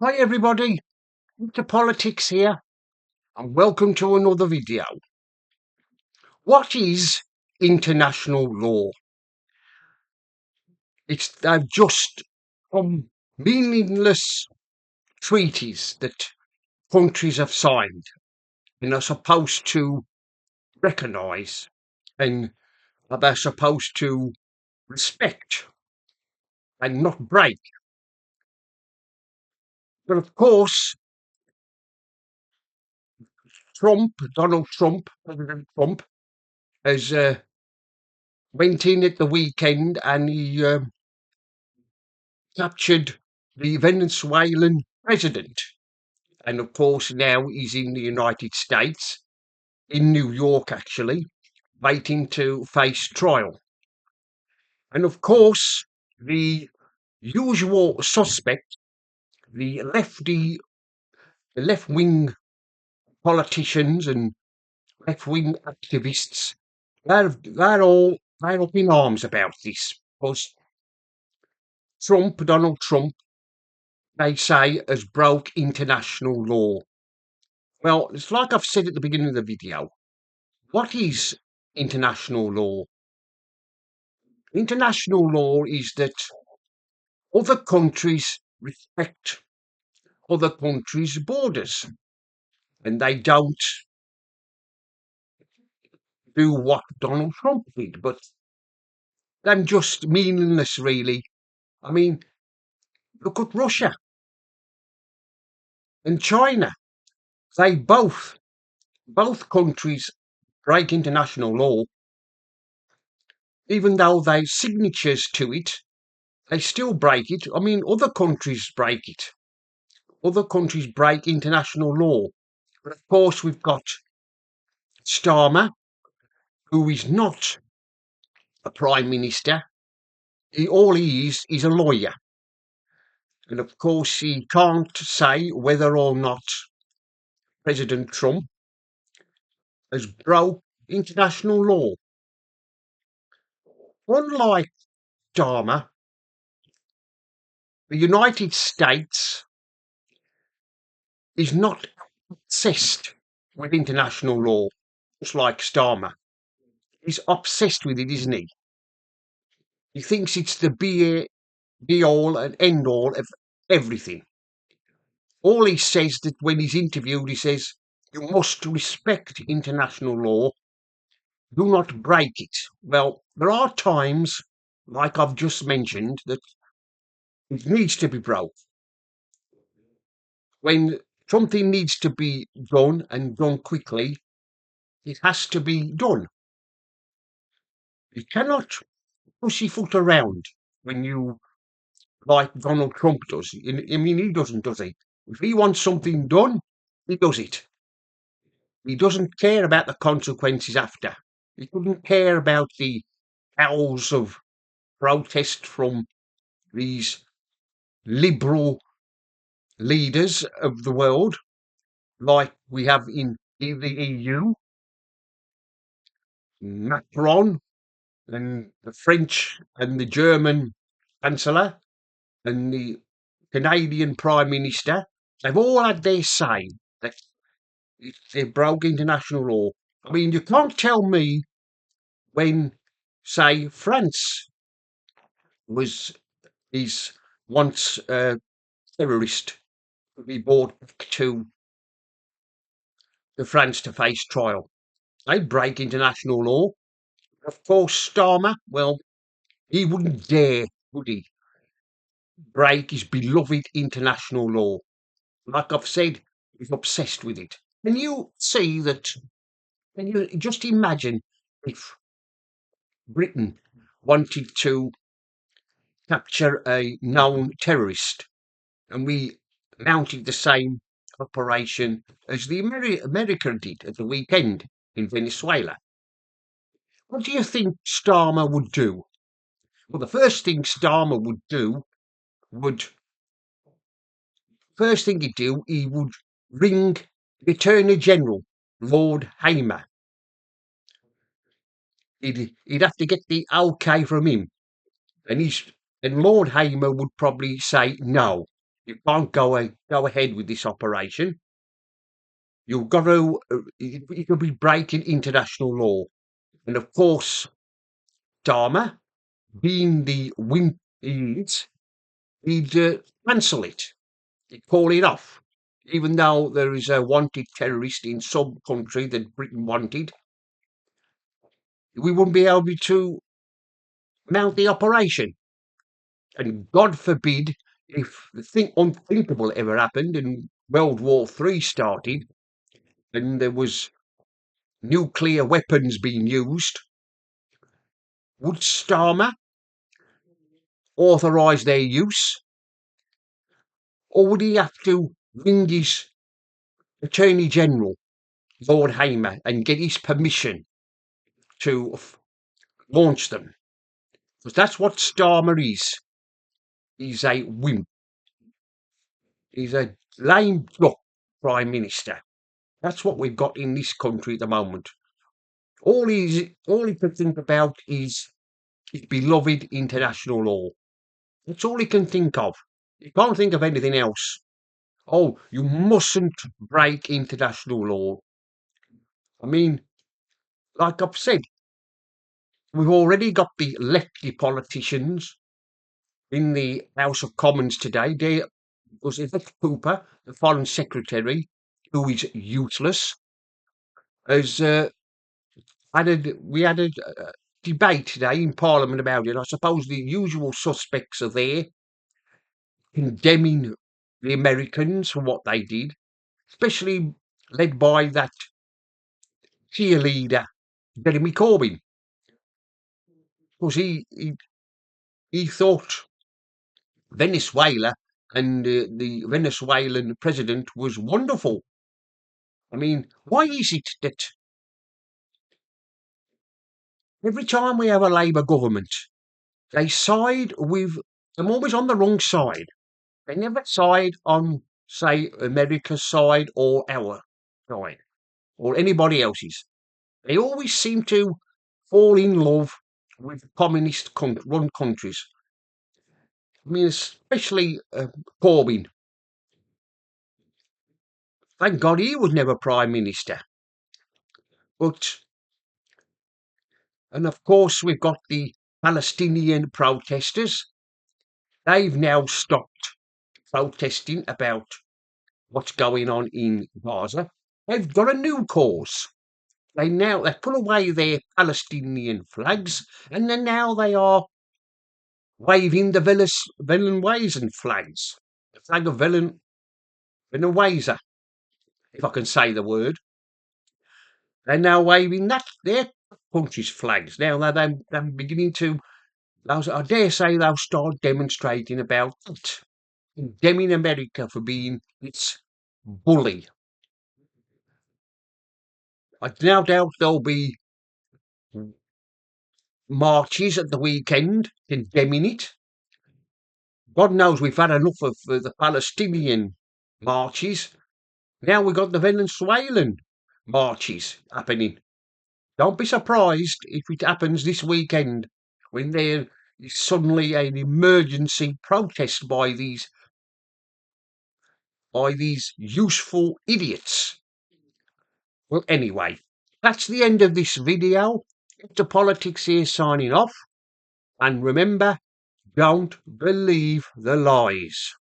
Hi everybody, into politics here, and welcome to another video. What is international law? It's just meaningless treaties that countries have signed and are supposed to recognise and they're supposed to respect and not break. But of course, Donald Trump, President Trump, has went in at the weekend and he captured the Venezuelan president. And of course, now he's in the United States, in New York actually, waiting to face trial. And of course, the usual suspect, the left wing politicians and left wing activists, they're up in arms about this because Donald Trump, they say, has broke international law. Well, it's like I've said at the beginning of the video. What is international law? International law is that other countries respect other countries' borders and they don't do what Donald Trump did, but they're just meaningless, really. I mean, look at Russia and China. They both countries break international law, even though they signatures to it, they still break it. I mean, other countries break it. Other countries break international law. But of course, we've got Starmer, who is not a prime minister. All he is a lawyer. And of course, he can't say whether or not President Trump has broke international law. Unlike Starmer, the United States is not obsessed with international law, just like Starmer. He's obsessed with it, isn't he? He thinks it's the be all and end all of everything. All he says that when he's interviewed, he says, you must respect international law, do not break it. Well, there are times, like I've just mentioned, that it needs to be broke. When something needs to be done and done quickly, it has to be done. You cannot pussyfoot around when you, like Donald Trump does. I mean, he doesn't, does he? If he wants something done, he does it. He doesn't care about the consequences after. He doesn't care about the howls of protest from these liberal leaders of the world, like we have in the EU, Macron and the French and the German Chancellor and the Canadian Prime Minister. They've all had their say that they broke international law. I mean, you can't tell me when, say, France is once a terrorist to be brought back to France to face trial. They break international law. Of course, Starmer, well, he wouldn't dare, would he, break his beloved international law. Like I've said, he's obsessed with it. Can you see that? Can you just imagine if Britain wanted to capture a known terrorist and we mounted the same operation as the America did at the weekend in Venezuela? What do you think Starmer would do? Well, the first thing Starmer would do would he would ring the Attorney General, Lord Hamer. He'd have to get the okay from him, and Lord Hamer would probably say no. You can't go ahead with this operation. You've got to. It could be breaking international law, and of course, Dharma, being the wimp he is, he'd cancel it. He'd call it off, even though there is a wanted terrorist in some country that Britain wanted. We wouldn't be able to mount the operation. And God forbid if the unthinkable ever happened and World War III started and there was nuclear weapons being used, would Starmer authorise their use? Or would he have to ring his Attorney General, Lord Hamer, and get his permission to launch them? Because that's what Starmer is. He's a wimp. He's a lame duck Prime Minister. That's what we've got in this country at the moment. All he can think about is his beloved international law. That's all he can think of. He can't think of anything else. Oh, you mustn't break international law. I mean, like I've said, we've already got the lefty politicians in the House of Commons today. There was Yvette Cooper, the Foreign Secretary, who is useless, has we had a debate today in Parliament about it. I suppose the usual suspects are there condemning the Americans for what they did, especially led by that cheerleader, Jeremy Corbyn, because he thought Venezuela and the Venezuelan president was wonderful. I mean, why is it that every time we have a Labour government, they side with, I'm always on the wrong side. They never side on, say, America's side or our side or anybody else's. They always seem to fall in love with communist run countries. I mean, especially Corbyn. Thank God he was never Prime Minister. But, and of course, we've got the Palestinian protesters. They've now stopped protesting about what's going on in Gaza. They've got a new cause. They put away their Palestinian flags, and then now they are waving the Venezuelan flags. The flag of Venezuela, if I can say the word. They're now waving their country's flags. Now they're beginning to, I dare say they'll start demonstrating about it, condemning America for being its bully. I now doubt there'll be marches at the weekend condemning it. God knows we've had enough of the Palestinian marches. Now we've got the Venezuelan marches happening. Don't be surprised if it happens this weekend when there is suddenly an emergency protest by these useful idiots. Well, anyway, that's the end of this video. Dr. Politics here signing off. And remember, don't believe the lies.